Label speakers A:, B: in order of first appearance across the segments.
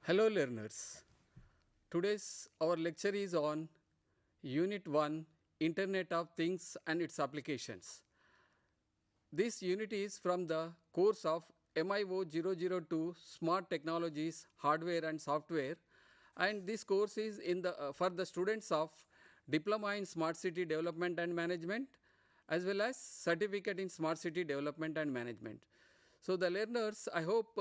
A: Hello learners. Today's our lecture is on Unit 1 Internet of Things and its applications. This unit is from the course of MIO 002 Smart Technologies, Hardware and Software, and this course is in the for the students of Diploma in Smart City Development and Management as well as Certificate in Smart City Development and Management. So the learners, I hope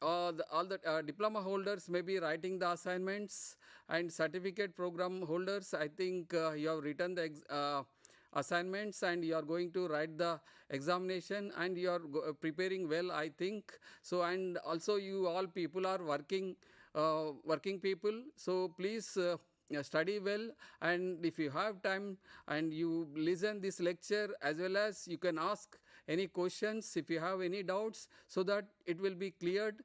A: all the diploma holders may be writing the assignments, and certificate program holders, I think you have written the assignments and you are going to write the examination and you are preparing well, I think. So and also you all people are working people. So please study well, and if you have time and you listen this lecture, as well as you can ask any questions if you have any doubts, so that it will be cleared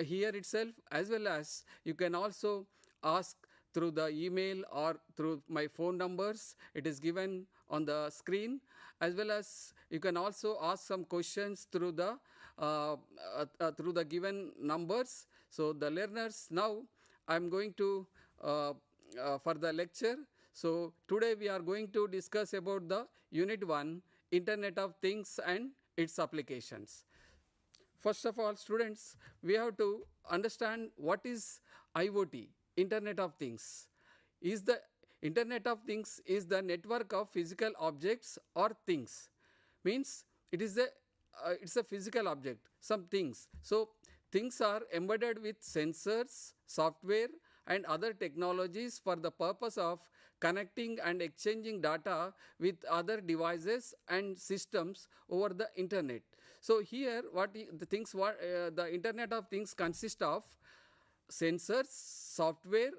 A: here itself, as well as you can also ask through the email or through my phone numbers. It is given on the screen, as well as you can also ask some questions through the given numbers. So the learners, now I am going to for the lecture. So today we are going to discuss about the Unit 1 Internet of Things and its applications. First of all, students, we have to understand what is IoT, Internet of Things. Is the Internet of Things is the network of physical objects or things. Means it is it's a physical object, some things. So things are embedded with sensors, software and other technologies for the purpose of connecting and exchanging data with other devices and systems over the internet. So here the Internet of Things consists of sensors, software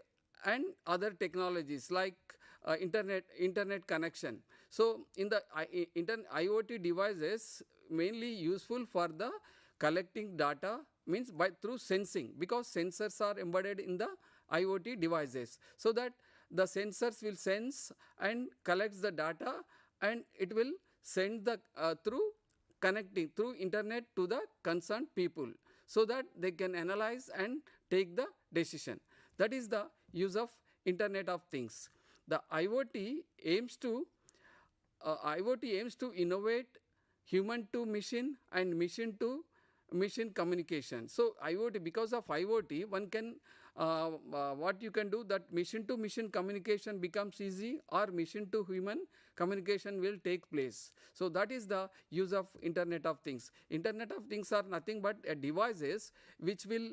A: and other technologies like internet connection. So in the IoT devices mainly useful for the collecting data, means through sensing, because sensors are embedded in the IoT devices, so that the sensors will sense and collects the data, and it will send the through connecting through internet to the concerned people, so that they can analyze and take the decision. That is the use of Internet of Things. The IoT aims to innovate human to machine and machine to machine communication. So IoT, because of IoT, one can what you can do, that machine to machine communication becomes easy, or machine to human communication will take place. So that is the use of Internet of Things. Internet of Things are nothing but devices which will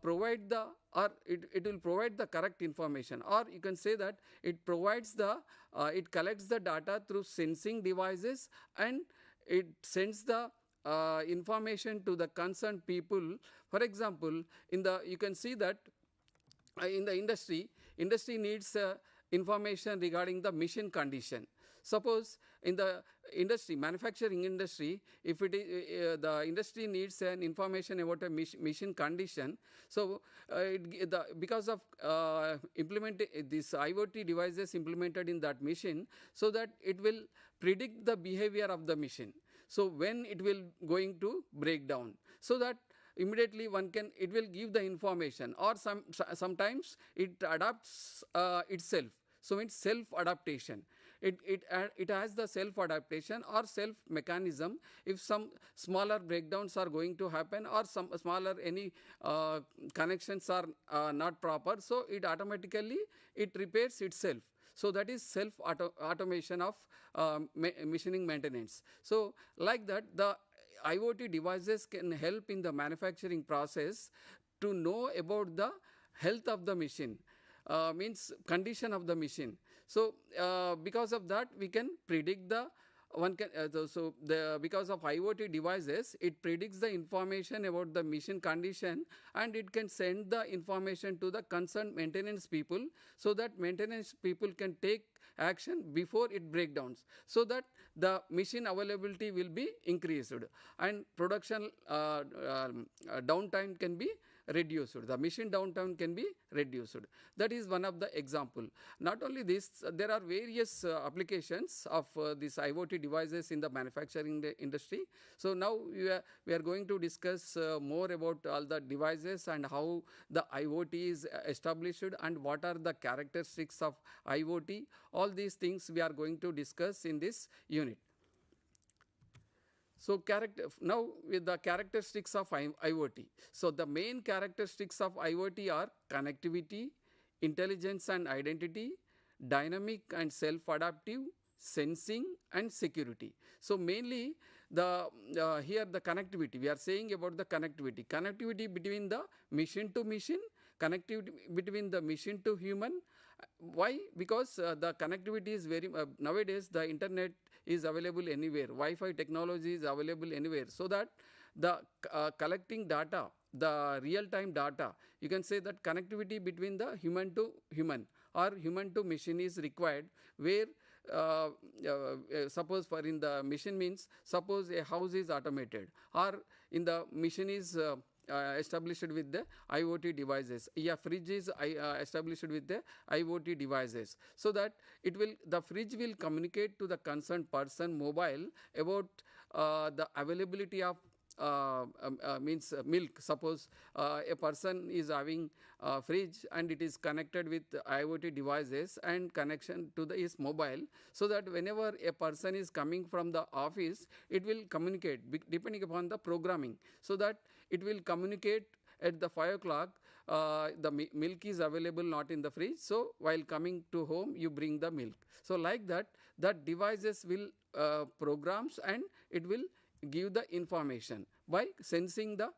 A: provide the, or it will provide the correct information, or you can say that it provides the it collects the data through sensing devices, and it sends the information to the concerned people. For example, you can see that in the industry needs information regarding the machine condition. Suppose in the manufacturing industry, if it is the industry needs an information about a machine condition, so because of this IoT devices implemented in that machine, so that it will predict the behavior of the machine. So when it will going to break down, so that immediately it will give the information, or sometimes it adapts itself. So it's self adaptation. It has the self adaptation or self mechanism. If some smaller breakdowns are going to happen, or some smaller any connections are not proper, so it automatically it repairs itself. So that is self automation of machining maintenance. So like that, the IoT devices can help in the manufacturing process to know about the health of the machine, means condition of the machine. So because of that, we can predict the because of IoT devices, it predicts the information about the machine condition, and it can send the information to the concerned maintenance people, so that maintenance people can take action before it breakdowns, so that the machine availability will be increased and production downtime can be reduced. The machine downtime can be reduced. That is one of the example. Not only this, there are various applications of these IoT devices in the manufacturing industry. So now we are going to discuss more about all the devices and how the IoT is established and what are the characteristics of IoT. All these things we are going to discuss in this unit. So now with the characteristics of IoT. So the main characteristics of IoT are connectivity, intelligence and identity, dynamic and self-adaptive, sensing and security. So mainly the here the connectivity, we are saying about the connectivity between the machine to machine, connectivity between the machine to human. Why? Because the connectivity is very nowadays the internet is available anywhere, Wi-Fi technology is available anywhere, so that the collecting data, the real-time data, you can say that connectivity between the human to human or human to machine is required, where suppose for in the machine means, suppose a house is automated or in the machine is established with the IoT devices. Yeah, fridge is established with the IoT devices, so that the fridge will communicate to the concerned person mobile about the availability of means milk. Suppose a person is having fridge and it is connected with IoT devices and connection to his mobile, so that whenever a person is coming from the office, it will communicate depending upon the programming, so that it will communicate at the 5 o'clock the milk is available not in the fridge, so while coming to home you bring the milk. So like that devices will programs and it will give the information by sensing the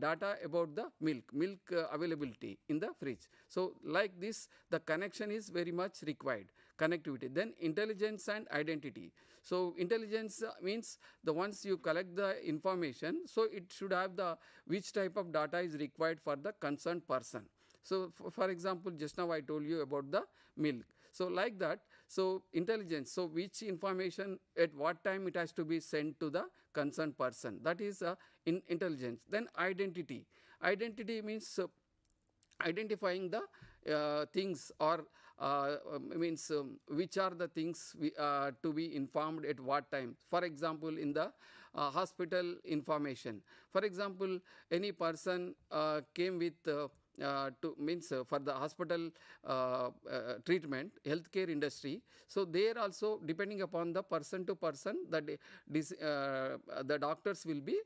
A: data about the milk availability in the fridge. So like this the connection is very much required, connectivity. Then intelligence and identity. So intelligence means the once you collect the information, so it should have the which type of data is required for the concerned person. So for example, just now I told you about the milk. So like that, so intelligence, so which information at what time it has to be sent to the concerned person, that is intelligence. Then identity. Identity means identifying the things, or means which are the things to be informed at what time. For example, in the hospital information. For example, any person came with for the hospital treatment, healthcare industry. So there also, depending upon the person to person, the doctors will be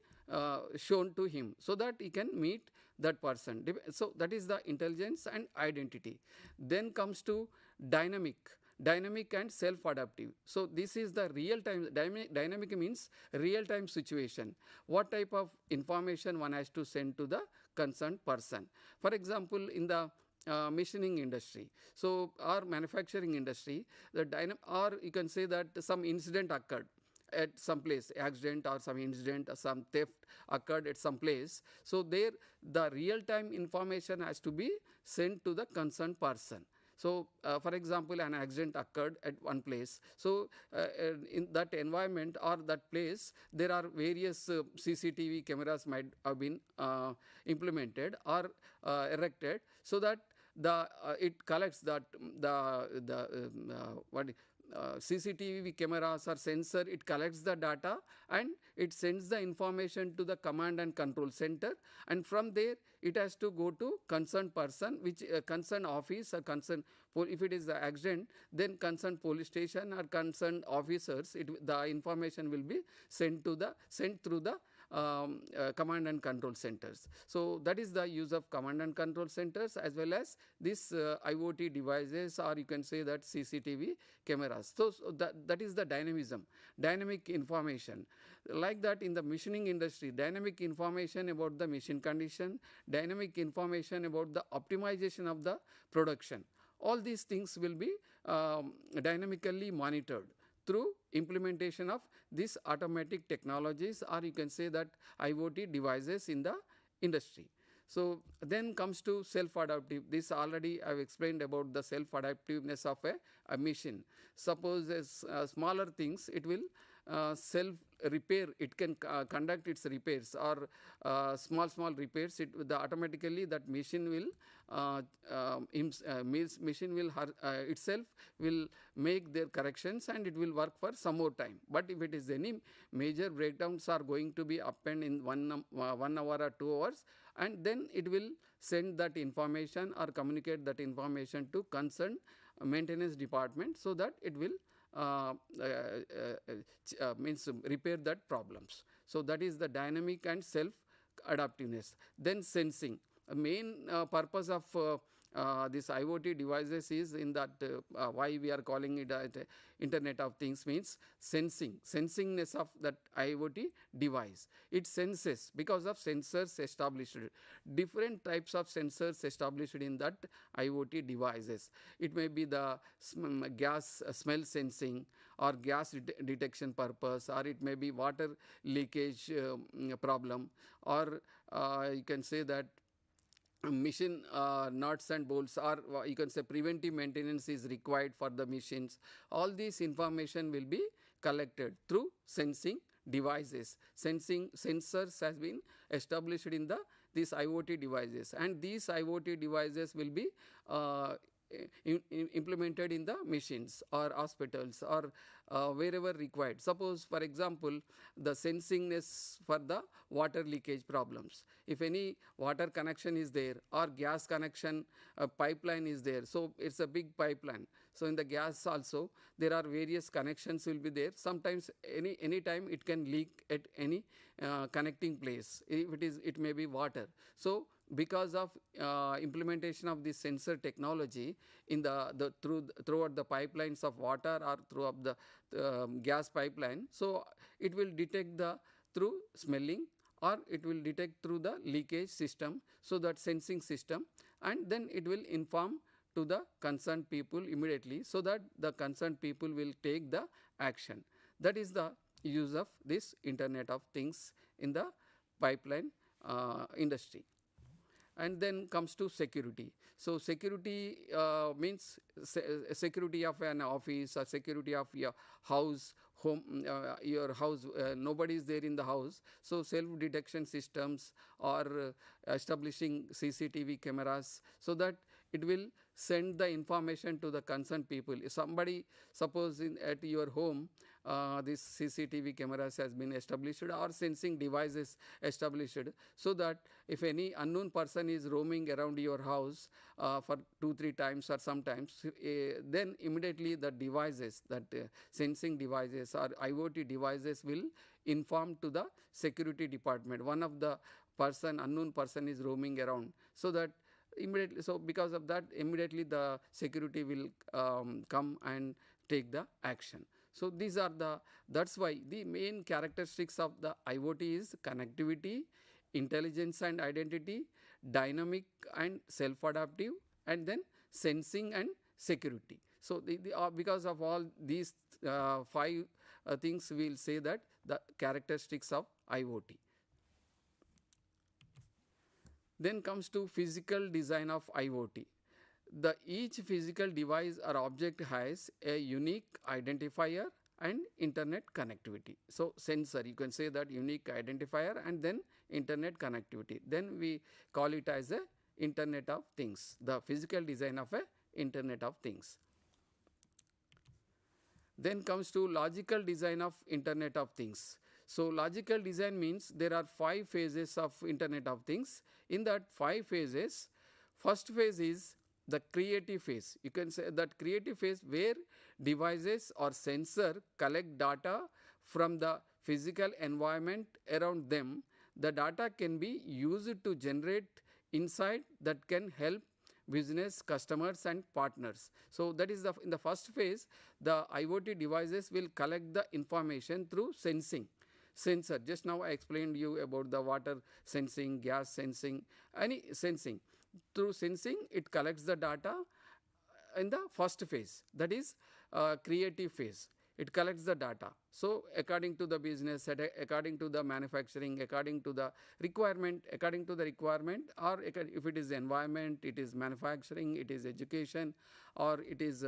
A: shown to him, so that he can meet that person. So that is the intelligence and identity. Then comes to dynamic and self-adaptive. So this is the real-time. Dynamic means real-time situation. What type of information one has to send to the concerned person. For example, in the machining industry, so or manufacturing industry, or you can say that some incident occurred at some place, accident or some incident or some theft occurred at some place. So there the real-time information has to be sent to the concerned person. So for example, an accident occurred at one place. So in that environment or that place, there are various CCTV cameras might have been implemented or erected, so that it collects that CCTV cameras or sensor, it collects the data and it sends the information to the command and control center, and from there it has to go to concerned person, which concerned office or concerned, if it is the accident, then concerned police station or concerned officers, the information will be sent through the command and control centers. So that is the use of command and control centers, as well as this IoT devices, or you can say that CCTV cameras. So that is the dynamic information. Like that, in the machining industry, dynamic information about the machine condition, dynamic information about the optimization of the production. All these things will be dynamically monitored through implementation of these automatic technologies, or you can say that IoT devices in the industry. So then comes to self-adaptive. This already I have explained about the self-adaptiveness of a machine. Suppose as smaller things, it will repair, it can conduct its repairs or small repairs, automatically that machine will machine will itself will make their corrections and it will work for some more time. But if it is any major breakdowns are going to be happened in 1 hour or 2 hours, and then it will send that information or communicate that information to concerned maintenance department, so that it will means repair that problems. So that is the dynamic and self adaptiveness. Then sensing. A main purpose of this IoT devices is in that why we are calling it Internet of Things means sensingness of that IoT device. It senses because of sensors established, different types of sensors established in that IoT devices. It may be the gas smell sensing or gas detection purpose, or it may be water leakage problem, or you can say that machine nuts and bolts, or you can say preventive maintenance is required for the machines. All these information will be collected through sensing devices. Sensors has been established in these IoT devices, and these IoT devices will be implemented in the machines or hospitals or wherever required. Suppose, for example, the sensingness for the water leakage problems. If any water connection is there or gas connection pipeline is there, so it's a big pipeline. So in the gas also there are various connections will be there. Sometimes any time it can leak at any connecting place. If it may be water. So because of implementation of this sensor technology in throughout the pipelines of water or throughout the gas pipeline, so it will detect through smelling, or it will detect through the leakage system, so that sensing system, and then it will inform to the concerned people immediately, so that the concerned people will take the action. That is the use of this Internet of Things in the pipeline industry. And then comes to security. So security means security of an office or security of your house, home, your house, nobody is there in the house. So self detection systems, or establishing CCTV cameras, so that it will send the information to the concerned people. If somebody, suppose at your home, this CCTV cameras has been established or sensing devices established, so that if any unknown person is roaming around your house for 2-3 times or sometimes, then immediately the devices, that sensing devices or IoT devices will inform to the security department. One of the unknown person is roaming around, so that immediately, so because of that, immediately the security will come and take the action. So these are that's why the main characteristics of the IoT is connectivity, intelligence and identity, dynamic and self-adaptive, and then sensing and security. So because of all these 5 things, we will say that the characteristics of IoT. Then comes to physical design of IoT. Each physical device or object has a unique identifier and internet connectivity. So sensor, you can say that unique identifier and then internet connectivity. Then we call it as a Internet of Things, the physical design of a Internet of Things. Then comes to logical design of Internet of Things. So logical design means there are 5 phases of Internet of Things. In that 5 phases, first phase is the creative phase. You can say that creative phase where devices or sensor collect data from the physical environment around them. The data can be used to generate insight that can help business, customers and partners. So that is in the first phase, the IoT devices will collect the information through sensor. Just now I explained you about the water sensing, gas sensing, any sensing. Through sensing, it collects the data in the first phase, that is creative phase. It collects the data. So according to the business, according to the manufacturing, according to the requirement, or if it is environment, it is manufacturing, it is education, or it is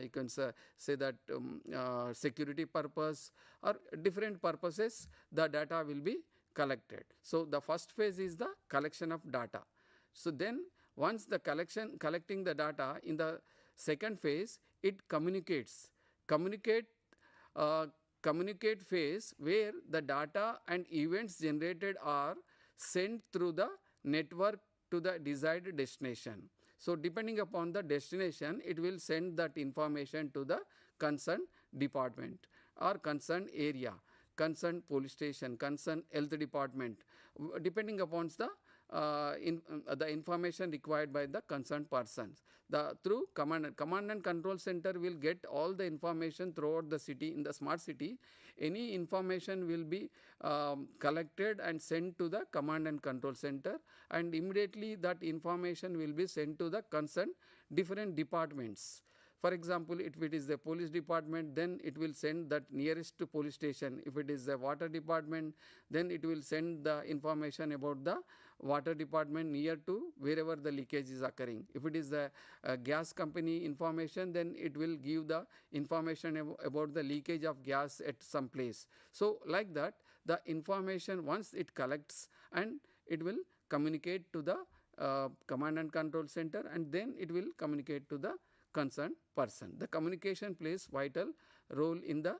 A: you can say that security purpose or different purposes the data will be collected. So the first phase is the collection of data. So then once the collecting the data, in the second phase it communicate uh, communicate phase, where the data and events generated are sent through the network to the desired destination. So depending upon the destination, it will send that information to the concerned department or concerned area, concerned police station, concerned health department, depending upon the information required by the concerned persons. Through command and control center will get all the information throughout the city. In the smart city, any information will be collected and sent to the command and control center, and immediately that information will be sent to the concerned different departments. For example, if it is the police department, then it will send that nearest to police station. If it is the water department, then it will send the information about the water department near to wherever the leakage is occurring. If it is the gas company information, then it will give the information about the leakage of gas at some place. So like that, the information once it collects, and it will communicate to the command and control center, and then it will communicate to the concerned person. The communication plays vital role in the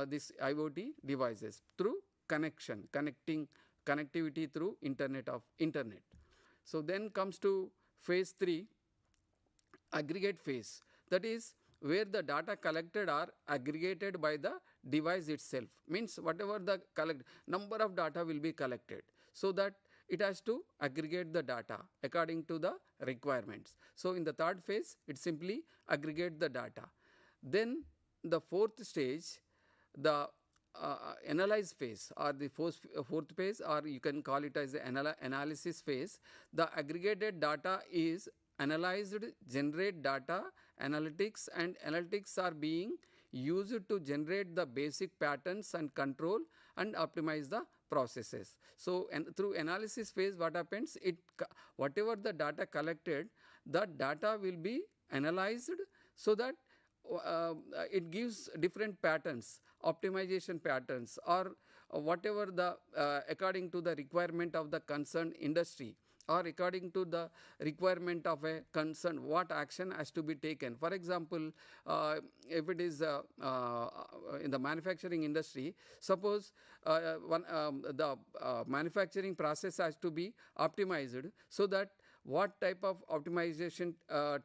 A: this IoT devices through connectivity through internet. So then comes to phase 3, aggregate phase. That is where the data collected are aggregated by the device itself. Means whatever the number of data will be collected, so that it has to aggregate the data according to the requirements. So in the third phase, it simply aggregate the data. Then the fourth stage, the analyze phase, or the fourth phase, or you can call it as the analysis phase. The aggregated data is analyzed, generate data, analytics, and analytics are being used to generate the basic patterns and control and optimize the processes. So through analysis phase, what happens, whatever the data collected, that data will be analyzed, so that it gives different patterns, optimization patterns, or whatever the according to the requirement of the concerned industry, or according to the requirement of a concern, what action has to be taken. For example, if it is in the manufacturing industry, suppose the manufacturing process has to be optimized, so that what type of optimization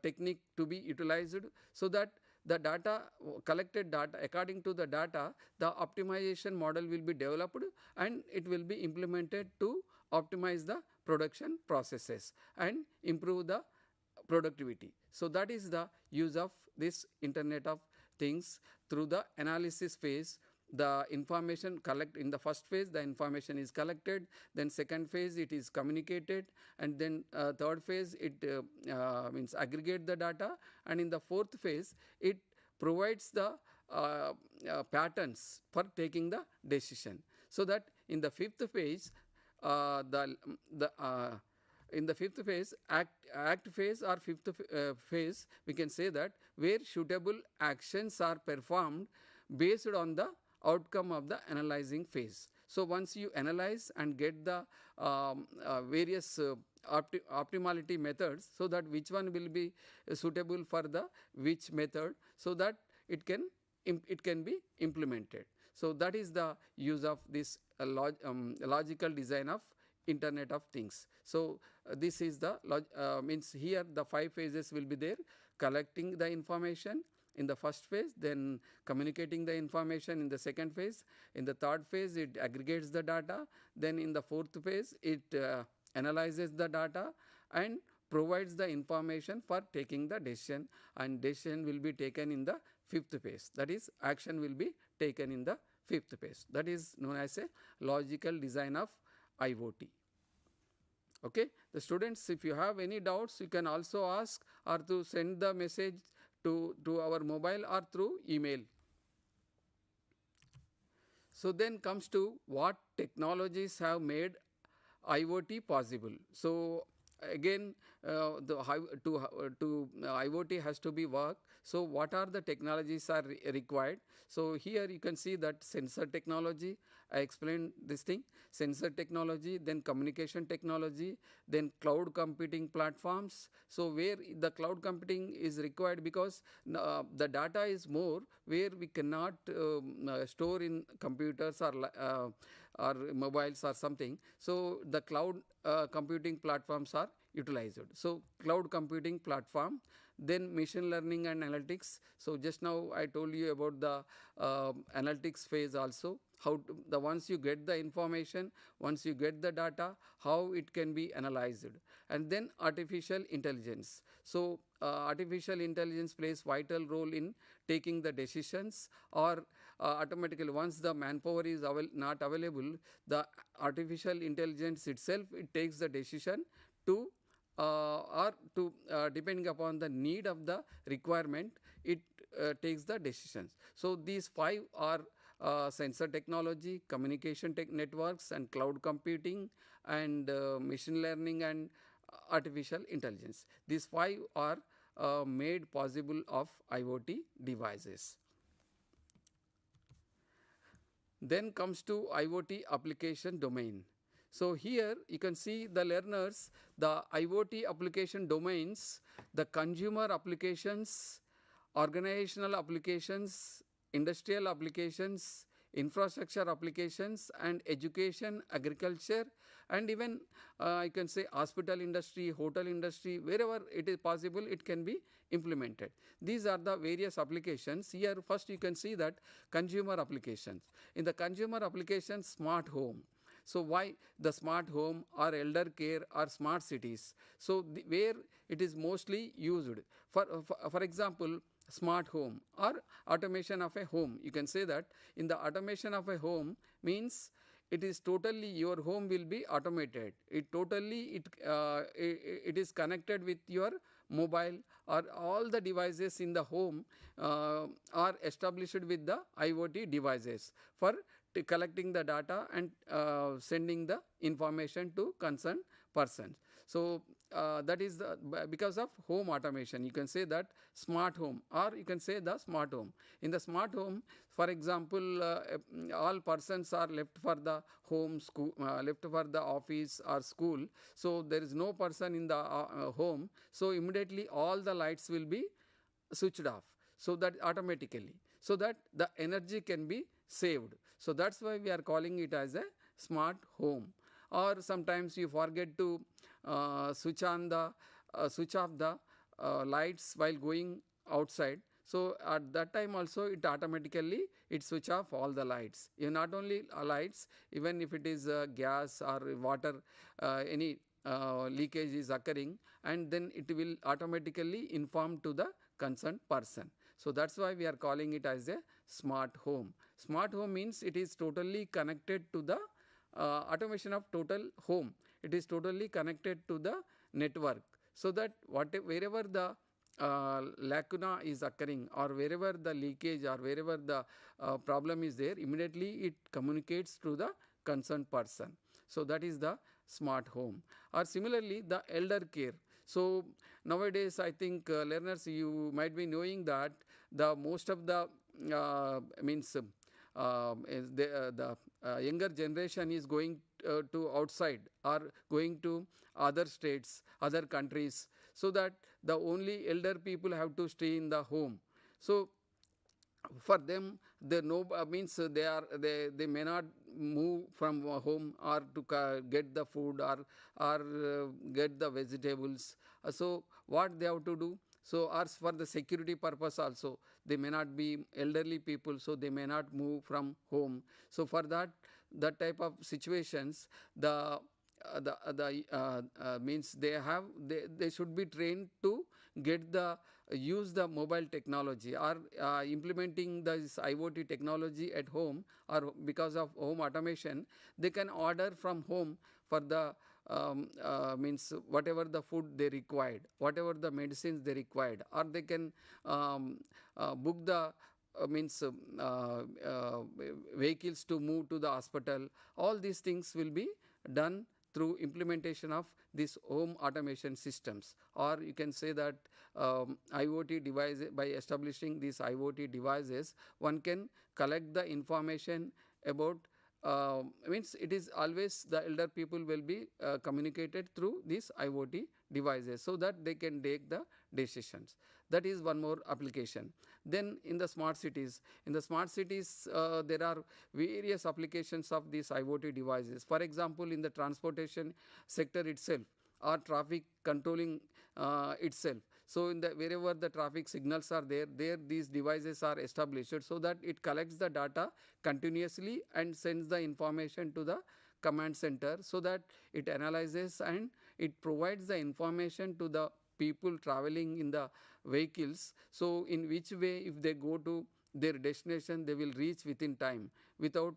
A: technique to be utilized, so that the data, collected data, according to the data, the optimization model will be developed, and it will be implemented to optimize the production processes and improve the productivity. So that is the use of this Internet of Things. Through the analysis phase, the information in the first phase, the information is collected, then second phase it is communicated, and then third phase it means aggregate the data, and in the fourth phase it provides the patterns for taking the decision. So that in the fifth phase, in the fifth phase, act phase or fifth phase, we can say that where suitable actions are performed based on the outcome of the analyzing phase. So once you analyze and get the various optimality methods, so that which one will be suitable for the which method, so that it can be implemented. So that is the use of this logical design of Internet of Things. So this is the means here the 5 phases will be there: collecting the information in the first phase, then communicating the information in the second phase, in the third phase it aggregates the data, then in the fourth phase it analyzes the data and provides the information for taking the decision, and decision will be taken in the fifth phase. That is, action will be taken in the fifth phase. That is known as a logical design of IoT. Okay, the students, if you have any doubts, you can also ask or to send the message to our mobile or through email. So then comes to what technologies have made IoT possible. So again IoT has to be worked. So what are the technologies are required? So here you can see that sensor technology, I explained this thing, sensor technology, then communication technology, then cloud computing platforms. So where the cloud computing is required because the data is more, where we cannot store in computers or mobiles or something. So the cloud computing platforms are utilized. So cloud computing platform, then machine learning and analytics. So just now I told you about the analytics phase also, how to, the once you get the information, once you get the data, how it can be analyzed. And then artificial intelligence. So artificial intelligence plays vital role in taking the decisions, or automatically once the manpower is not available, the artificial intelligence itself, it takes the decision to or to depending upon the need of the requirement, it takes the decisions. So these five are sensor technology, communication networks, and cloud computing, and machine learning and artificial intelligence. These five are made possible of IoT devices. Then comes to IoT application domain. So here you can see the learners, the IoT application domains, the consumer applications, organizational applications, industrial applications, infrastructure applications, and education, agriculture, and even you can say hospital industry, hotel industry, wherever it is possible, it can be implemented. These are the various applications. Here first you can see that consumer applications. In the consumer applications, smart home. So why the smart home or elder care or smart cities? So where it is mostly used. For example, smart home or automation of a home. You can say that in the automation of a home means it is totally, your home will be automated. It is connected with your mobile, or all the devices in the home are established with the IoT devices for collecting the data and sending the information to concerned persons. So that is because of home automation. You can say that smart home, or you can say the smart home. In the smart home, for example, all persons are left for the home, school, left for the office or school. So there is no person in the home. So immediately all the lights will be switched off. So that automatically, so that the energy can be saved. So that's why we are calling it as a smart home. Or sometimes you forget to switch off the lights while going outside. So at that time also it automatically it switch off all the lights. Not only lights, even if it is gas or water, any leakage is occurring, and then it will automatically inform to the concerned person. So that's why we are calling it as a smart home. Smart home means it is totally connected to the automation of total home. It is totally connected to the network, so that wherever the lacuna is occurring, or wherever the leakage, or wherever the problem is there, immediately it communicates to the concerned person. So that is the smart home. Or similarly, the elder care. So nowadays I think learners, you might be knowing that the most of the the younger generation is going to outside, or going to other states, other countries, so that the only elder people have to stay in the home. So for them, they they may not move from home, or to get the food, or get the vegetables. So what they have to do? So as for the security purpose also, they may not be elderly people, so they may not move from home. So for that type of situations, means they should be trained to get the use the mobile technology, or implementing this IoT technology at home, or because of home automation, they can order from home for the means whatever the food they required, whatever the medicines they required, or they can book the vehicles to move to the hospital. All these things will be done through implementation of these home automation systems, or you can say that IoT devices. By establishing these IoT devices, one can collect the information about means it is always the elder people will be communicated through these IoT devices, so that they can take the decisions. That is one more application. Then in the smart cities, there are various applications of these IoT devices. For example, in the transportation sector itself, or traffic controlling itself. So in the wherever the traffic signals are there these devices are established, so that it collects the data continuously and sends the information to the command center, so that it analyzes and it provides the information to the people traveling in the vehicles. So in which way, if they go to their destination, they will reach within time without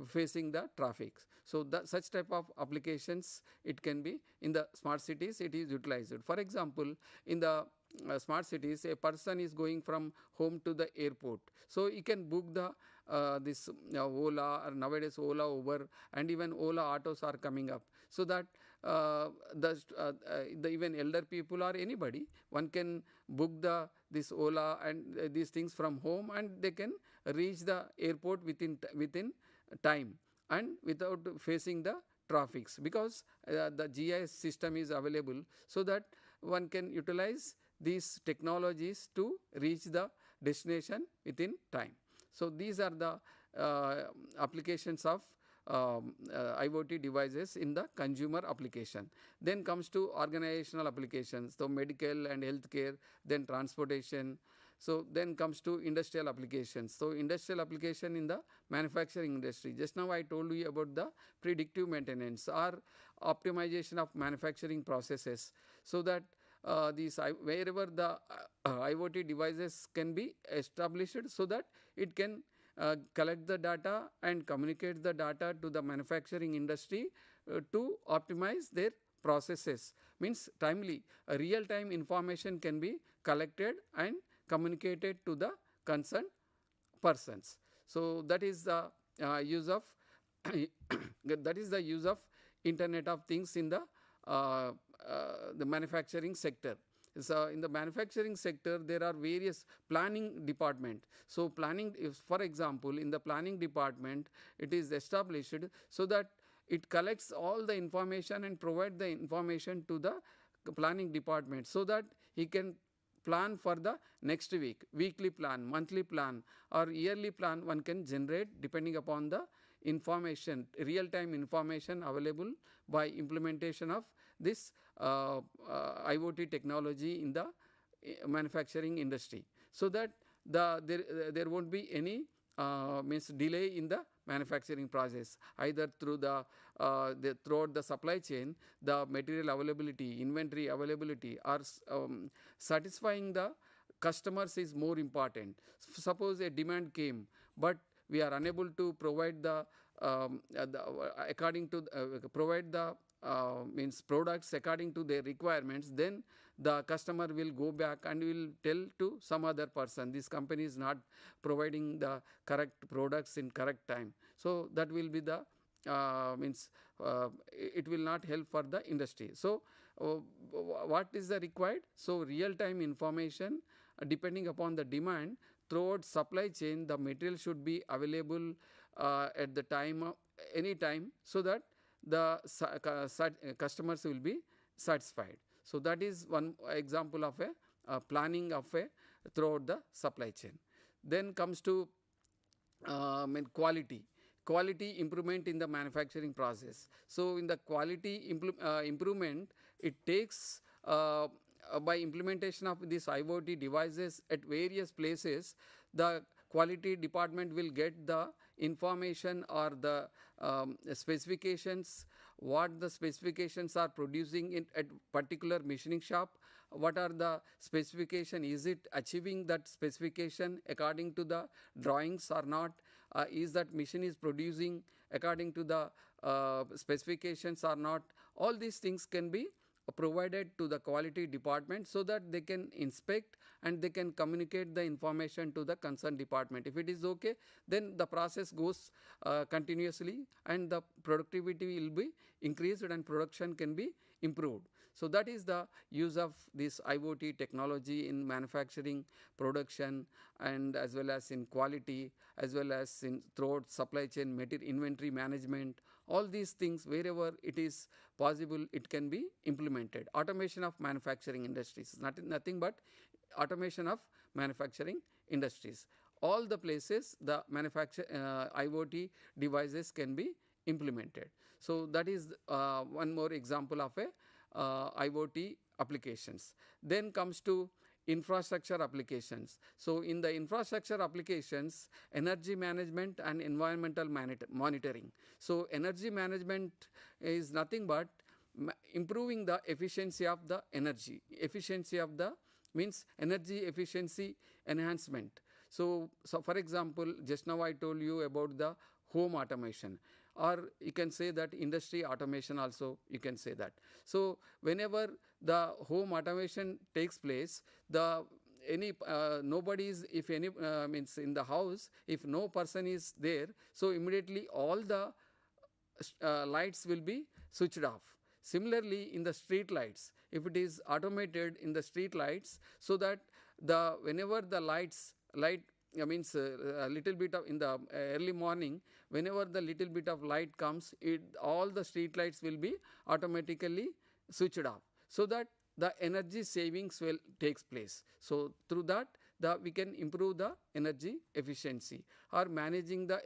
A: facing the traffic. So such type of applications, it can be in the smart cities, it is utilized. For example, in the smart cities, a person is going from home to the airport, so he can book the this Ola, or nowadays Ola, Uber, and even Ola autos are coming up, so that the even elder people or anybody, one can book this Ola and these things from home, and they can reach the airport within time and without facing the traffics, because the GIS system is available, so that one can utilize these technologies to reach the destination within time. So these are the applications of IoT devices in the consumer application. Then comes to organizational applications, so medical and healthcare, then transportation. So then comes to industrial applications. So industrial application in the manufacturing industry. Just now I told you about the predictive maintenance or optimization of manufacturing processes, so that wherever the IoT devices can be established, so that it can collect the data and communicate the data to the manufacturing industry to optimize their processes. Means timely, real time information can be collected and communicated to the concerned persons. So that is the use of that is the use of Internet of Things in the manufacturing sector. So in the manufacturing sector, there are various planning department. So planning, for example, in the planning department, it is established so that it collects all the information and provide the information to the planning department, so that he can plan for the next week, weekly plan, monthly plan, or yearly plan one can generate depending upon the information, real-time information available by implementation of this IoT technology in the manufacturing industry, so that there won't be any means delay in the manufacturing process, either through throughout the supply chain, the material availability, inventory availability, or satisfying the customers is more important. Suppose a demand came, but we are unable to provide according to provide the means products according to their requirements, then the customer will go back and will tell to some other person, this company is not providing the correct products in correct time. So that will be the means it will not help for the industry. So what is the required? So real time information depending upon the demand throughout supply chain, the material should be available at the time any time, so that the customers will be satisfied. So that is one example of a planning of throughout the supply chain. Then comes to quality improvement in the manufacturing process. So in the quality improvement, it takes by implementation of these IoT devices at various places, the quality department will get the information or the specifications, what the specifications are producing at particular machining shop, what are the specification, is it achieving that specification according to the drawings or not, is that machine is producing according to the specifications or not. All these things can be provided to the quality department so that they can inspect and they can communicate the information to the concerned department. If it is okay, then the process goes continuously and the productivity will be increased and production can be improved. So that is the use of this IoT technology in manufacturing, production, and as well as in quality, as well as in throughout supply chain, material inventory management. All these things, wherever it is possible, it can be implemented. Automation of manufacturing industries, nothing but automation of manufacturing industries. All the places the IoT devices can be implemented. So that is one more example of a IoT applications. Then comes to infrastructure applications. So in the infrastructure applications, energy management and environmental monitoring. So energy management is nothing but improving the efficiency of the energy. Efficiency of the means energy efficiency enhancement. So for example, just now I told you about the home automation, or you can say that industry automation also, you can say that. So whenever the home automation takes place, the nobody is, if any means in the house, if no person is there, so immediately all the lights will be switched off. Similarly, in the street lights, if it is automated in the street lights, so that whenever the light means a little bit of in the early morning, whenever the little bit of light comes, all the street lights will be automatically switched off, so that the energy savings will takes place. So through that, we can improve the energy efficiency or managing the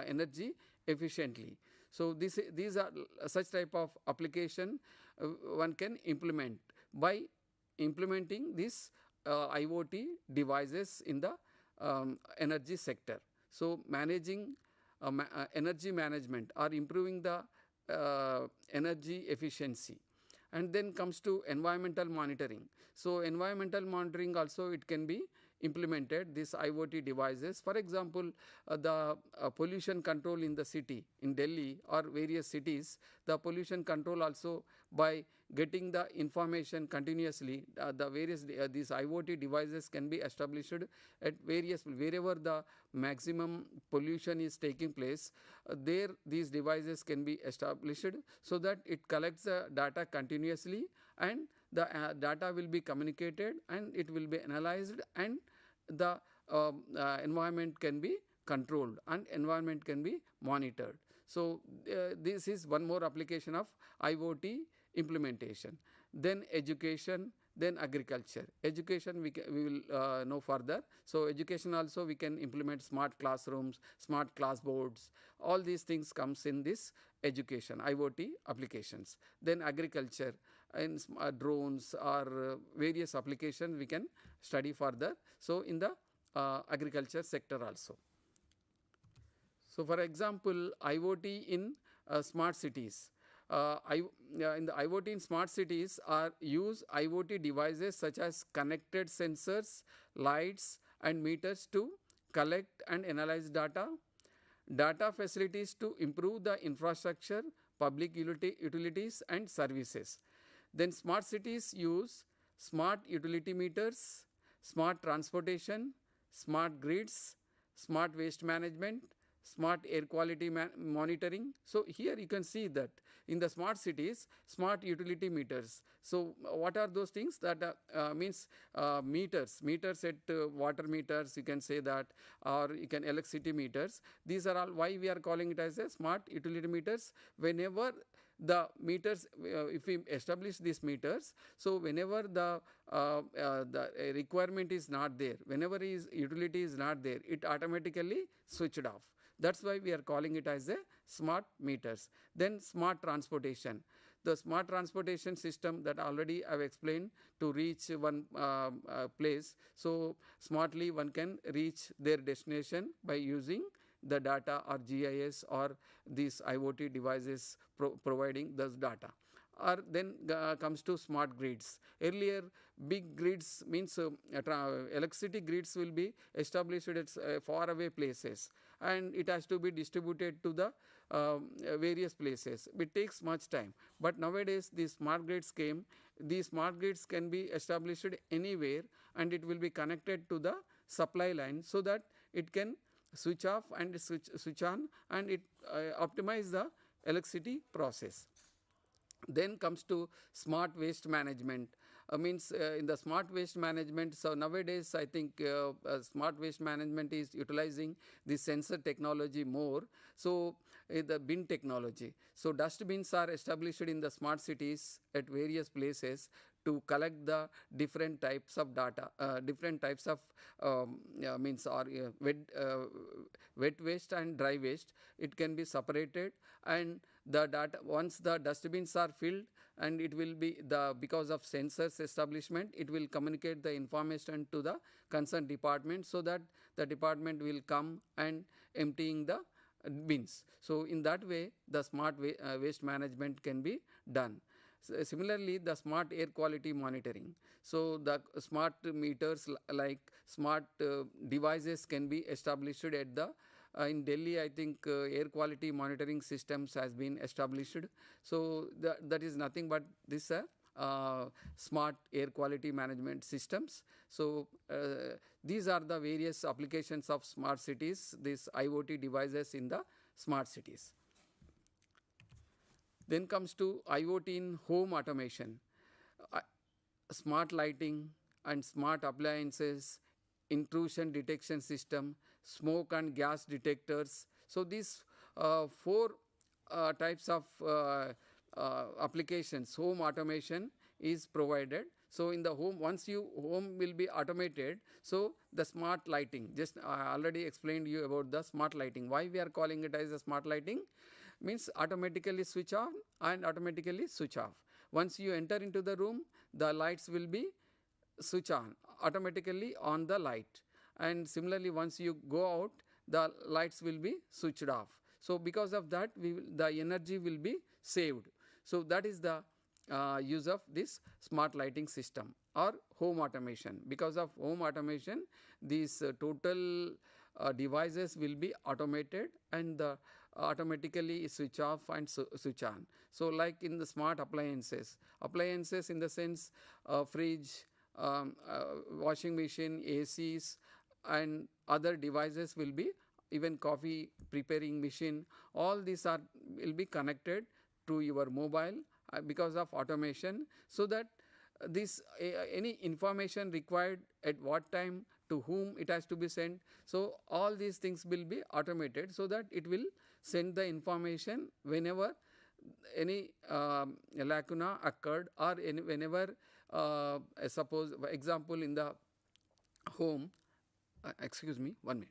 A: energy efficiently. So these are such type of application one can implement by implementing these IoT devices in the energy sector. So managing energy management or improving the energy efficiency. And then comes to environmental monitoring. So environmental monitoring also, it can be implemented, these IoT devices. For example, the pollution control in the city, in Delhi or various cities, the pollution control also, by getting the information continuously, the various these IoT devices can be established at various, wherever the maximum pollution is taking place, there these devices can be established, so that it collects the data continuously, and the data will be communicated and it will be analyzed, and the environment can be controlled and environment can be monitored. So this is one more application of IoT implementation. Then education, then agriculture. Education we will know further. So education also we can implement smart classrooms, smart classboards. All these things comes in this education, IoT applications. Then agriculture and drones or various applications we can study further. So in the agriculture sector also. So for example, IoT in smart cities. In the IoT in smart cities use IoT devices such as connected sensors, lights and meters to collect and analyze data, data facilities to improve the infrastructure, public utilities and services. Then smart cities use smart utility meters, smart transportation, smart grids, smart waste management, smart air quality monitoring. So here you can see that in the smart cities, smart utility meters. So what are those things? That means meters at water meters, you can say that, or you can electricity meters. These are all why we are calling it as a smart utility meters. Whenever the meters, if we establish these meters, so whenever the requirement is not there, whenever utility is not there, it automatically switched off. That's why we are calling it as a smart meters. Then smart transportation. The smart transportation system that already I have explained, to reach one place. So smartly one can reach their destination by using the data or GIS or these IoT devices providing those data. or then comes to smart grids. Earlier, big grids means electricity grids will be established at far away places, and it has to be distributed to the various places. It takes much time. But nowadays, the smart grids came. These smart grids can be established anywhere, and it will be connected to the supply line, so that it can switch off and switch on, and it optimize the electricity process. Then comes to smart waste management. Means in the smart waste management, so nowadays I think smart waste management is utilizing the sensor technology more. So the bin technology. So dustbins are established in the smart cities at various places to collect the different types of data, different types of means or wet waste and dry waste. It can be separated, and the data, once the dustbins are filled, and it will be because of sensors establishment, it will communicate the information to the concerned department, so that the department will come and emptying the bins. So in that way, the smart waste management can be done. Similarly, the smart air quality monitoring. So the smart meters like smart devices can be established at the in Delhi. I think air quality monitoring systems has been established. So that is nothing but this smart air quality management systems. So these are the various applications of smart cities, these IoT devices in the smart cities. Then comes to IoT in home automation. Smart lighting and smart appliances, intrusion detection system, smoke and gas detectors. So these four types of applications, home automation is provided. So in the home, once home will be automated, so the smart lighting, just I already explained you about the smart lighting. Why we are calling it as a smart lighting? Means automatically switch on and automatically switch off. Once you enter into the room, the lights will be switch on, automatically on the light. And similarly, once you go out, the lights will be switched off. So because of that, the energy will be saved. So that is the use of this smart lighting system or home automation. Because of home automation, these total devices will be automated, and the automatically switch off and switch on. So like in the smart appliances in the sense fridge, washing machine, ACs and other devices will be, even coffee preparing machine, all these will be connected to your mobile because of automation, so that this any information required at what time, to whom it has to be sent. So all these things will be automated, so that it will send the information whenever any lacuna occurred, or whenever suppose example in the home, excuse me 1 minute.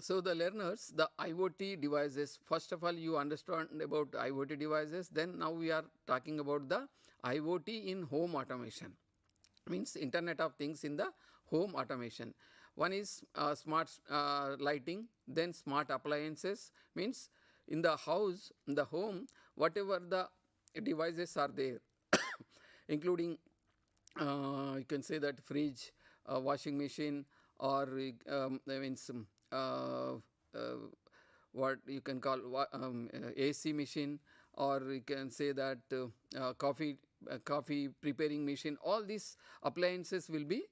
A: So the learners, the IoT devices, first of all you understand about IoT devices, then now we are talking about the IoT in home automation, means Internet of Things in the home automation. One is smart lighting, then smart appliances, means in the house, in the home, whatever the devices are there, including you can say that fridge, washing machine, or means what you can call AC machine, or you can say that coffee preparing machine. All these appliances will be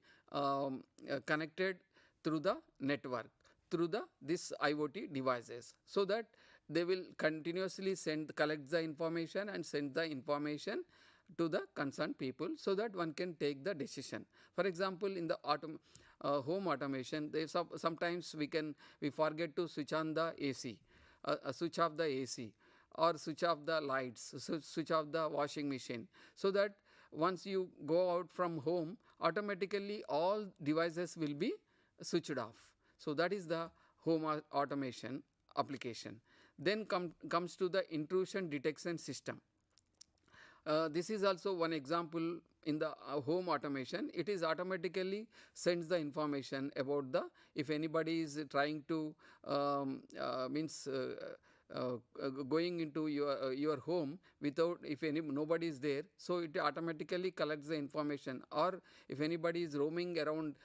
A: connected through the network, through this IoT devices, so that they will continuously collect the information and send the information to the concerned people, so that one can take the decision. For example, in the home automation, sometimes we forget to switch on the AC, switch off the AC, or switch off the lights, switch off the washing machine, so that once you go out from home, automatically all devices will be switched off. So that is the home automation application. Then comes to the intrusion detection system. This is also one example in the home automation. It is automatically sends the information about the, if anybody is trying to going into your home without, if nobody is there, so it automatically collects the information, or if anybody is roaming around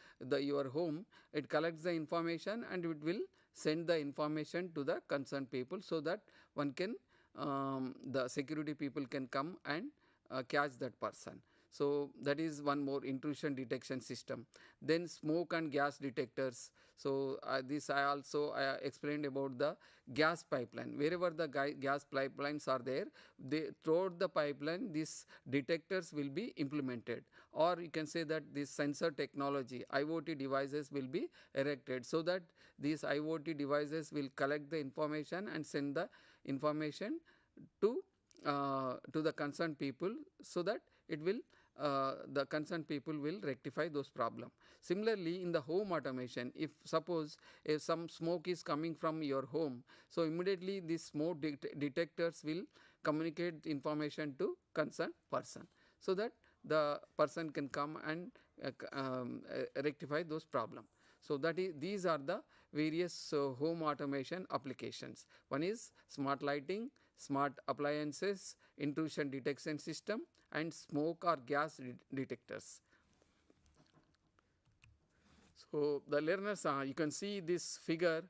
A: your home, it collects the information and it will send the information to the concerned people, so that one can the security people can come and catch that person. So that is one more intrusion detection system. Then smoke and gas detectors. So this I also explained about the gas pipeline. Wherever the gas pipelines are there, throughout the pipeline these detectors will be implemented, or you can say that this sensor technology, IoT devices will be erected, so that these IoT devices will collect the information and send the information to the concerned people, so that it will the concerned people will rectify those problems. Similarly, in the home automation, if suppose if some smoke is coming from your home, so immediately these smoke detectors will communicate information to concerned person, so that the person can come and rectify those problems. So that is, these are the various home automation applications. One is smart lighting, smart appliances, intrusion detection system, and smoke or gas detectors. So the learners, you can see this figure.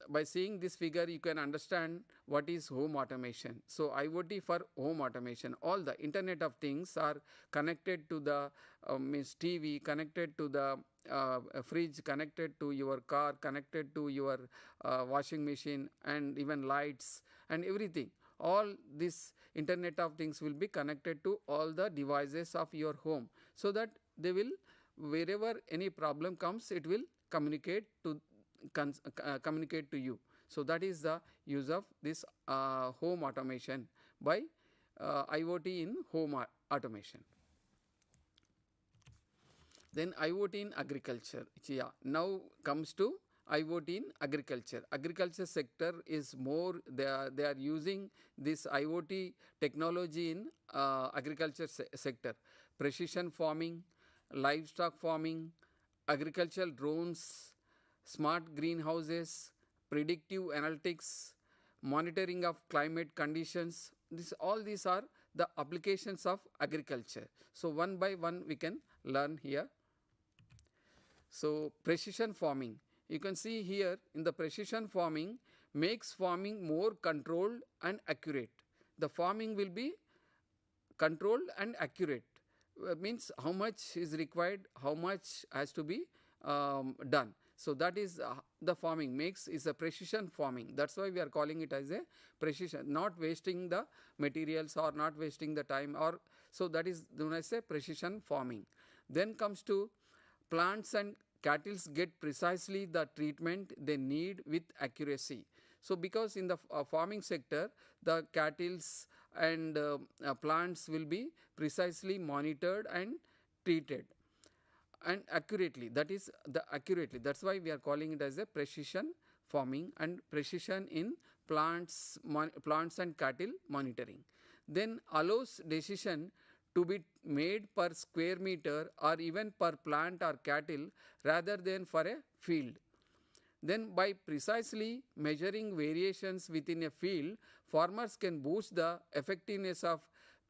A: By seeing this figure, you can understand what is home automation. So IoT for home automation, all the Internet of Things are connected to the means TV, connected to the fridge, connected to your car, connected to your washing machine, and even lights and everything. All this Internet of Things will be connected to all the devices of your home, so that they will, wherever any problem comes, it will communicate to you. So that is the use of this home automation by IoT in home automation. Then IoT in agriculture. Yeah, now comes to IoT in agriculture. Agriculture sector is more, they are using this IoT technology in agriculture sector. Precision farming, livestock farming, agricultural drones, smart greenhouses, predictive analytics, monitoring of climate conditions. All these are the applications of agriculture. So one by one we can learn here. So precision farming, you can see here in the precision farming makes farming more controlled and accurate. The farming will be controlled and accurate. Means how much is required, how much has to be done. So that is the farming makes is a precision farming. That's why we are calling it as a precision, not wasting the materials or not wasting the time, or so that is known as a precision farming. Then comes to plants and cattle get precisely the treatment they need with accuracy. So because in the farming sector, the cattle and plants will be precisely monitored and treated and accurately. That is the accurately. That's why we are calling it as a precision farming and precision in plants and cattle monitoring. Then allows decision to be made per square meter or even per plant or cattle rather than for a field. Then by precisely measuring variations within a field, farmers can boost the effectiveness of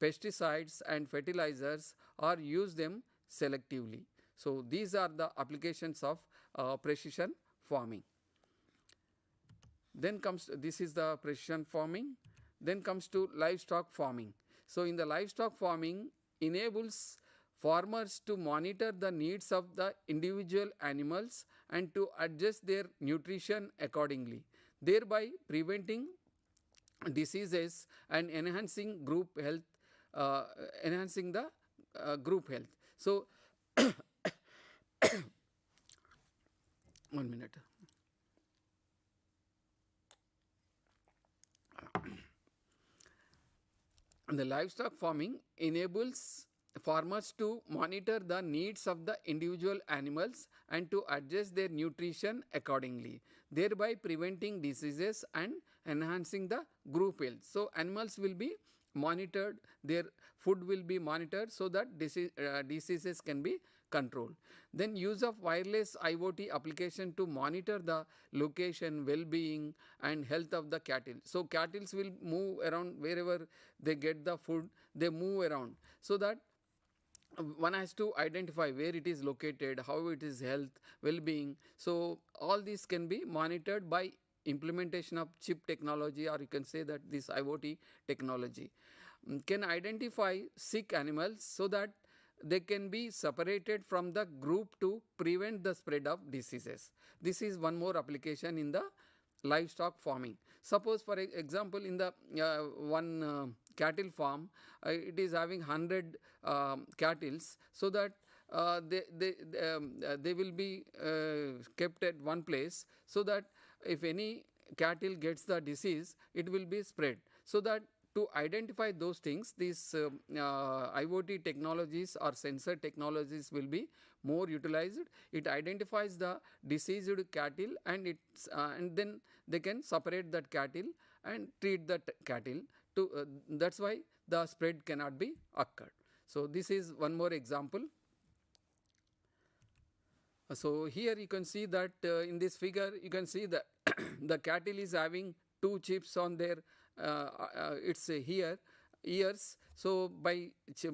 A: pesticides and fertilizers or use them selectively. So these are the applications of precision farming. Then comes, this is the precision farming. Then comes to livestock farming. So in the livestock farming enables farmers to monitor the needs of the individual animals and to adjust their nutrition accordingly, thereby preventing diseases and enhancing group health, enhancing the group health. So 1 minute. And the livestock farming enables farmers to monitor the needs of the individual animals and to adjust their nutrition accordingly, thereby preventing diseases and enhancing the group health. So, animals will be monitored, their food will be monitored so that diseases can be controlled. Then use of wireless IoT application to monitor the location, well-being and health of the cattle. So, cattle will move around wherever they get the food, they move around, so that one has to identify where it is located, how it is health, well-being. So, all these can be monitored by implementation of chip technology, or you can say that this IoT technology can identify sick animals so that they can be separated from the group to prevent the spread of diseases. This is one more application in the livestock farming. Suppose for example in the one cattle farm, it is having 100 cattle, so that they will be kept at one place, so that if any cattle gets the disease, it will be spread. So that to identify those things, these IoT technologies or sensor technologies will be more utilized. It identifies the diseased cattle, and and then they can separate that cattle and treat that cattle. That's why the spread cannot be occurred. So this is one more example. So here you can see that in this figure you can see that the cattle is having two chips on their its ears. So by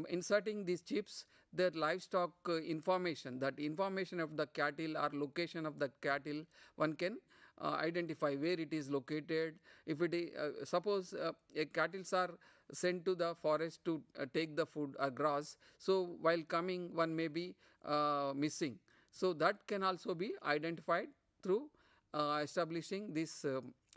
A: inserting these chips, their livestock information, that information of the cattle or location of the cattle, one can identify where it is located. If it is, suppose cattle are sent to the forest to take the food or grass, so while coming one may be missing. So that can also be identified through establishing this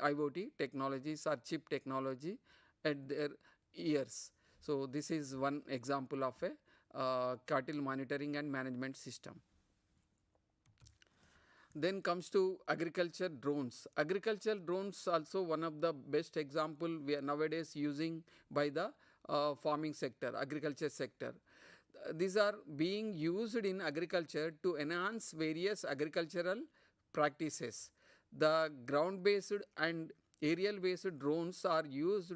A: IoT technologies or chip technology at their ears. So this is one example of a cattle monitoring and management system. Then comes to agriculture drones. Agricultural drones also one of the best example we are nowadays using by the farming sector, agriculture sector. These are being used in agriculture to enhance various agricultural practices. The ground-based and aerial-based drones are used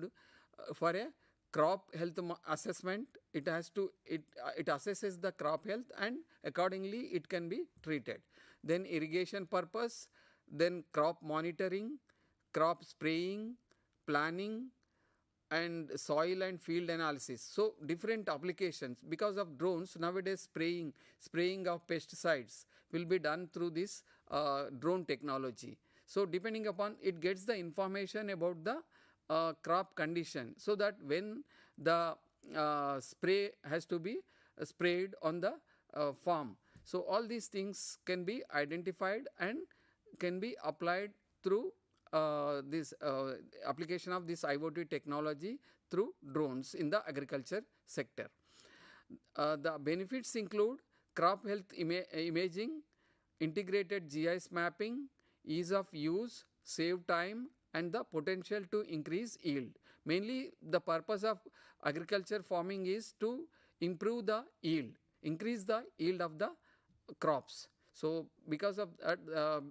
A: for a crop health assessment. It assesses the crop health, and accordingly it can be treated. Then irrigation purpose, then crop monitoring, crop spraying, planning, and soil and field analysis. So different applications. Because of drones nowadays, spraying of pesticides will be done through this drone technology. So depending upon, it gets the information about the crop condition, so that when the spray has to be sprayed on the farm. So all these things can be identified and can be applied through this application of this IoT technology through drones in the agriculture sector. The benefits include crop health imaging, integrated GIS mapping, ease of use, save time, and the potential to increase yield. Mainly the purpose of agriculture farming is to improve the yield, increase the yield of the crops. So because of that,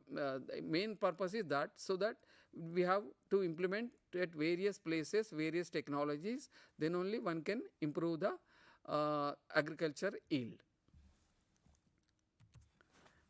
A: main purpose is that, so that we have to implement at various places various technologies, then only one can improve the agriculture yield.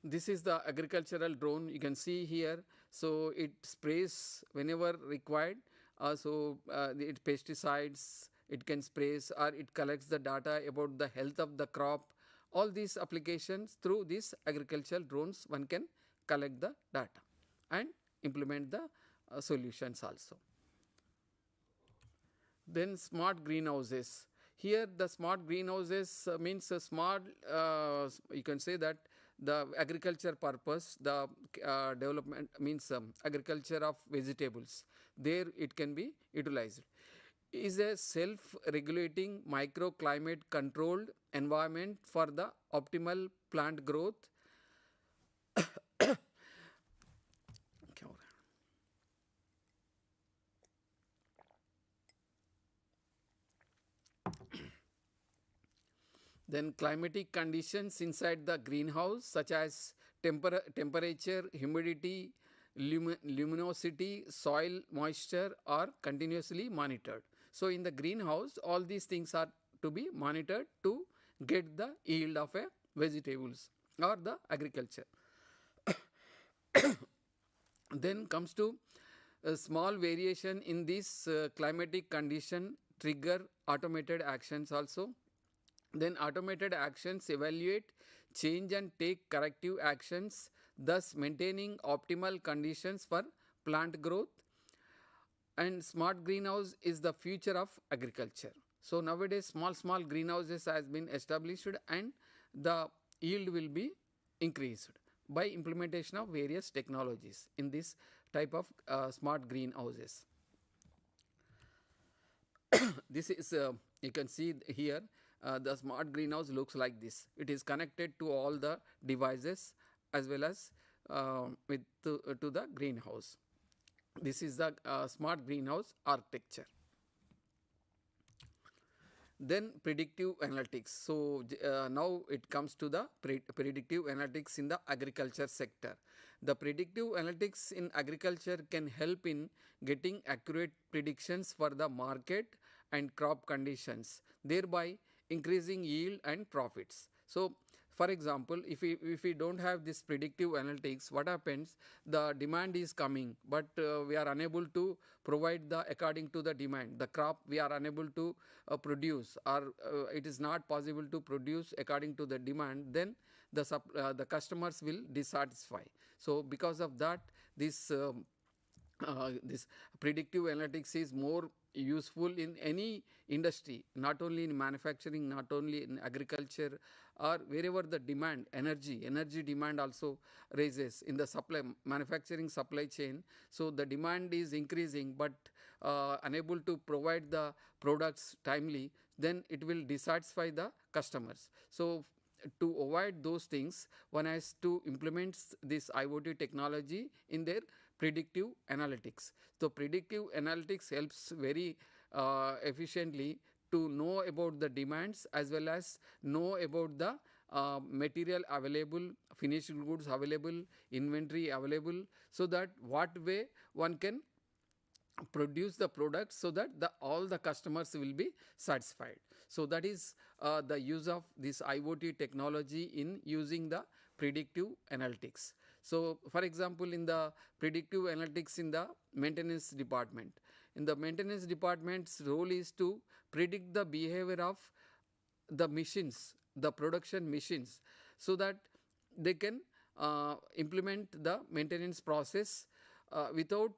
A: This is the agricultural drone, you can see here. So it sprays whenever required. It pesticides, it can spray, or it collects the data about the health of the crop. All these applications through these agricultural drones, one can collect the data and implement the solutions also. Then smart greenhouses. Here the smart greenhouses means a smart, you can say that the agriculture purpose, the development means agriculture of vegetables, there it can be utilized. Is a self-regulating microclimate controlled environment for the optimal plant growth. Then climatic conditions inside the greenhouse such as temperature, humidity, luminosity, soil moisture are continuously monitored. So in the greenhouse, all these things are to be monitored to get the yield of a vegetables or the agriculture. Then comes to a small variation in this climatic condition trigger automated actions also. Then automated actions evaluate, change and take corrective actions, thus maintaining optimal conditions for plant growth. And smart greenhouse is the future of agriculture. So nowadays small greenhouses has been established and the yield will be increased by implementation of various technologies in this type of smart greenhouses. This is you can see here the smart greenhouse looks like this. It is connected to all the devices as well as to the greenhouse. This is the smart greenhouse architecture. Then predictive analytics. So now it comes to the predictive analytics in the agriculture sector. The predictive analytics in agriculture can help in getting accurate predictions for the market and crop conditions, thereby increasing yield and profits. So for example, if we don't have this predictive analytics, what happens? The demand is coming, but we are unable to provide the according to the demand. The crop we are unable to produce, or it is not possible to produce according to the demand. Then the customers will dissatisfy. So because of that, this predictive analytics is more useful in any industry, not only in manufacturing, not only in agriculture, or wherever the demand, energy demand also raises in the manufacturing supply chain. So the demand is increasing, but unable to provide the products timely, then it will dissatisfy the customers. So to avoid those things, one has to implement this IoT technology in their predictive analytics. So predictive analytics helps very efficiently to know about the demands as well as know about the material available, finished goods available, inventory available, so that what way one can produce the product so that all the customers will be satisfied. So that is the use of this IoT technology in using the predictive analytics. So for example, in the predictive analytics in the maintenance department, in the maintenance department's role is to predict the behavior of the machines, the production machines, so that they can implement the maintenance process without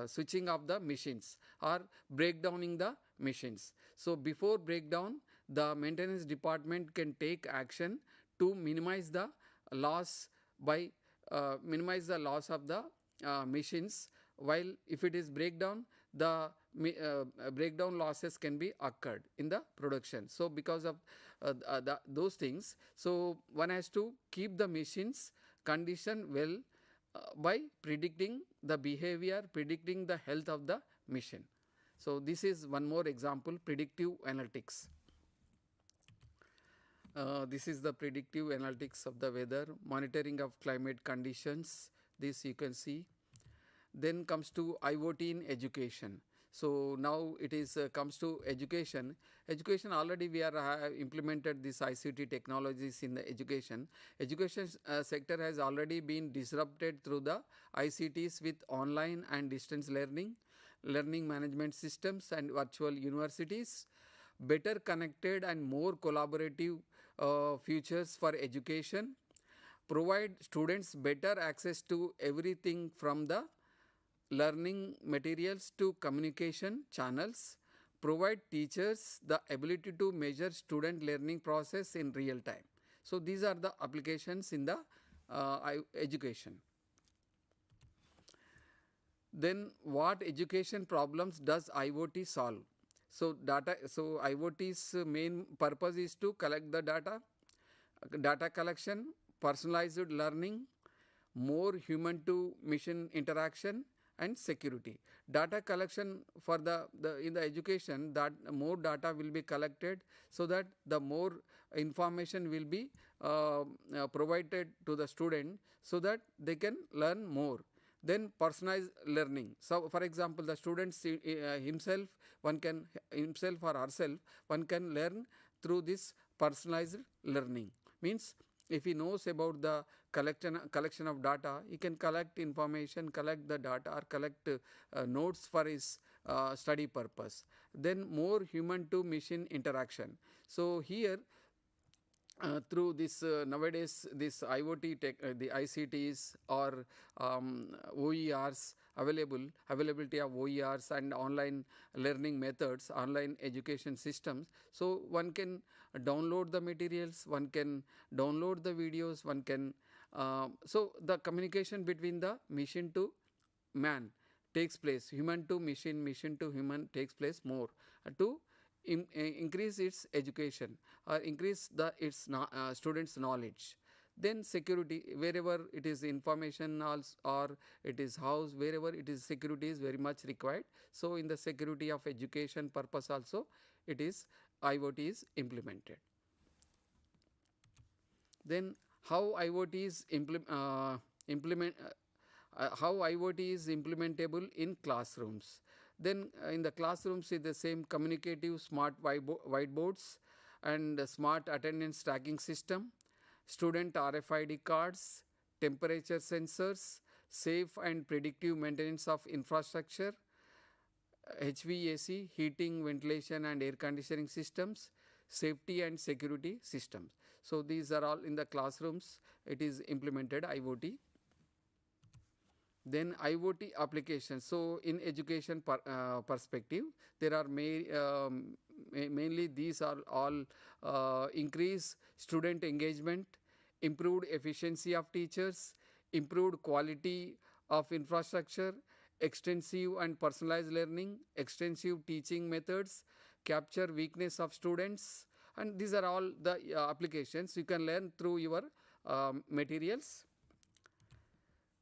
A: switching off the machines or breakdowning the machines. So before breakdown, the maintenance department can take action to minimize the loss by minimize the loss of the machines, while if it is breakdown, the breakdown losses can be occurred in the production. So because of those things, so one has to keep the machines condition well by predicting the behavior, predicting the health of the machine. So this is one more example, predictive analytics. This is the predictive analytics of the weather, monitoring of climate conditions. This you can see. Then comes to IoT in education. So now it is comes to education. Education, already we are implemented this ICT technologies in the education. Education sector has already been disrupted through the ICTs with online and distance learning, learning management systems and virtual universities, better connected and more collaborative futures for education, provide students better access to everything from the learning materials to communication channels, provide teachers the ability to measure student learning process in real time. So these are the applications in the education. Then what education problems does IoT solve? So IoT's main purpose is to collect the data collection, personalized learning, more human to machine interaction, and security. Data collection for in the education, that more data will be collected, so that the more information will be provided to the student, so that they can learn more. Then personalized learning. So for example, the students himself or herself, one can learn through this personalized learning. Means if he knows about the collection of data, he can collect information, collect the data, or collect notes for his study purpose. Then more human to machine interaction. So here through this nowadays this IoT tech, the ICTs or OERs availability of OERs and online learning methods, online education systems. So one can download the materials, one can download the videos, one can so the communication between the machine to man takes place, human to machine, machine to human takes place more to increase its education or increase its students' knowledge. Then security, wherever it is information or it is house, wherever it is, security is very much required. So in the security of education purpose also, it is IoT is implemented. Then how IoT is how IoT is implementable in classrooms. Then in the classrooms is the same communicative smart whiteboards and smart attendance tracking system, student RFID cards, temperature sensors, safe and predictive maintenance of infrastructure, HVAC, heating, ventilation and air conditioning systems, safety and security systems. So these are all in the classrooms, it is implemented IoT. Then IoT applications. So in education perspective, there are mainly these are all increase student engagement, improved efficiency of teachers, improved quality of infrastructure, extensive and personalized learning, extensive teaching methods, capture weakness of students, and these are all the applications you can learn through your materials.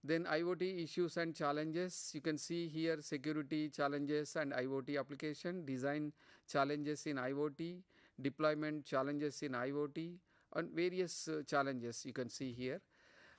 A: Then IoT issues and challenges, you can see here security challenges and IoT application, design challenges in IoT, deployment challenges in IoT, and various challenges you can see here.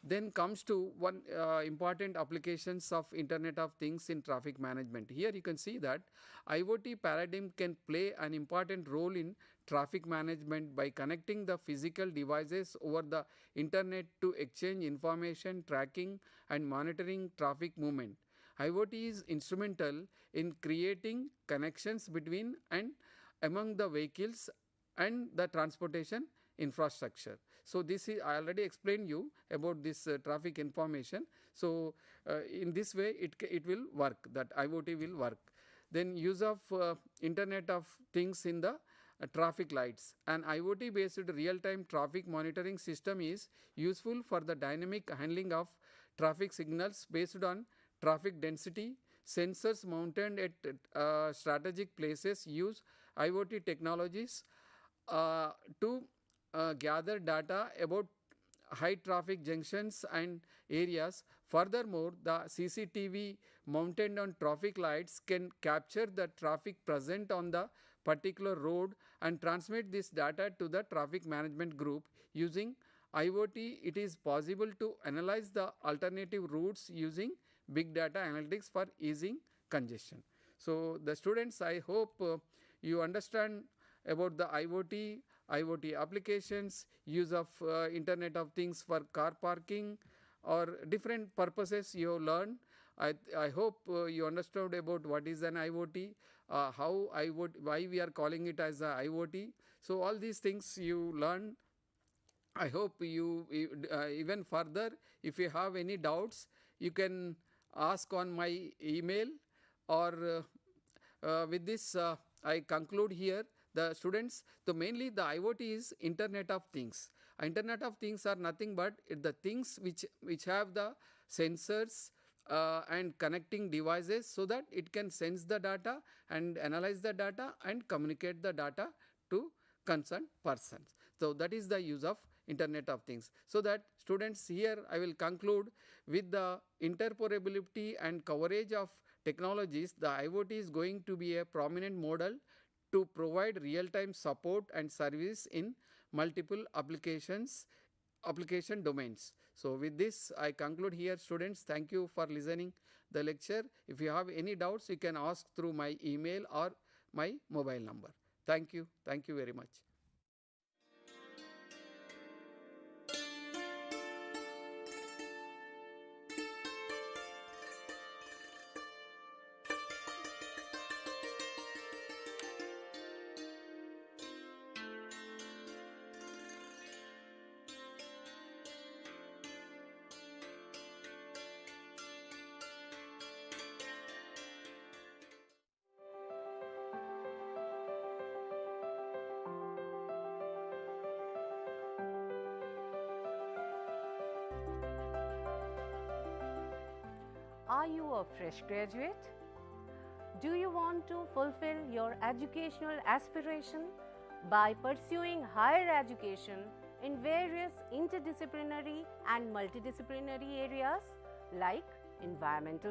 A: Then comes to one important applications of Internet of Things in traffic management. Here you can see that IoT paradigm can play an important role in traffic management by connecting the physical devices over the internet to exchange information, tracking and monitoring traffic movement. IoT is instrumental in creating connections between and among the vehicles and the transportation infrastructure. So this is, I already explained you about this traffic information. So in this way it will work, that IoT will work. Then use of Internet of Things in the traffic lights. An IoT based real-time traffic monitoring system is useful for the dynamic handling of traffic signals based on traffic density. Sensors mounted at strategic places use IoT technologies to gather data about high traffic junctions and areas. Furthermore, the CCTV mounted on traffic lights can capture the traffic present on the particular road and transmit this data to the traffic management group. Using IoT, it is possible to analyze the alternative routes using big data analytics for easing congestion. So the students, I hope you understand about the IoT applications, use of Internet of Things for car parking or different purposes you have learned. I hope you understood about what is an IoT, why we are calling it as a IoT. So all these things you learn. I hope you even further, if you have any doubts, you can ask on my email, or with this I conclude here. The students, so mainly the IoT is Internet of Things. Internet of Things are nothing but the things which have the sensors and connecting devices, so that it can sense the data and analyze the data and communicate the data to concerned persons. So that is the use of Internet of Things. So that students, here I will conclude with the interoperability and coverage of technologies. The IoT is going to be a prominent model to provide real-time support and service in multiple application domains. So with this I conclude here. Students, thank you for listening the lecture. If you have any doubts, you can ask through my email or my mobile number. Thank you very much.
B: Are you a fresh graduate? Do you want to fulfill your educational aspiration by pursuing higher education in various interdisciplinary and multidisciplinary areas like environmental